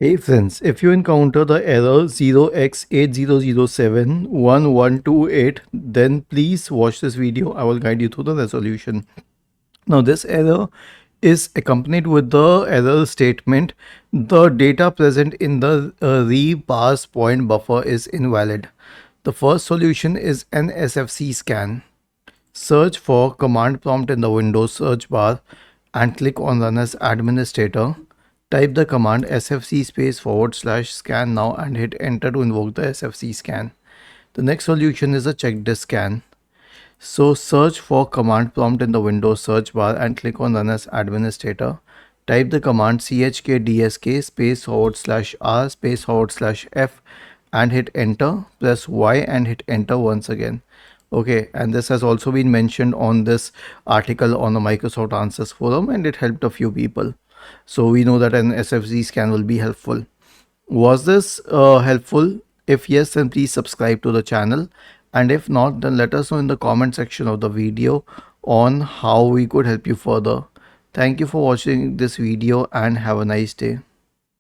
Hey friends, if you encounter the error 0x80071128, then please watch this video. I will guide you through the resolution. Now this error is accompanied with the error statement: the data present in the reparse point buffer is invalid. The first solution is an SFC scan. Search for command prompt in the Windows search bar and click on Run as Administrator. Type the command sfc /scan now and hit enter to invoke the sfc scan. The next solution is a check disk scan. So search for command prompt in the Windows search bar and click on Run as Administrator. Type the command chkdsk /r/f and hit enter. Press Y and hit enter once again. Okay, and this has also been mentioned on this article on the Microsoft Answers forum, and it helped a few people. So we know that an SFC scan will be helpful. Was this helpful? If yes, then please subscribe to the channel, and if not, then let us know in the comment section of the video on how we could help you further. Thank you for watching this video and have a nice day.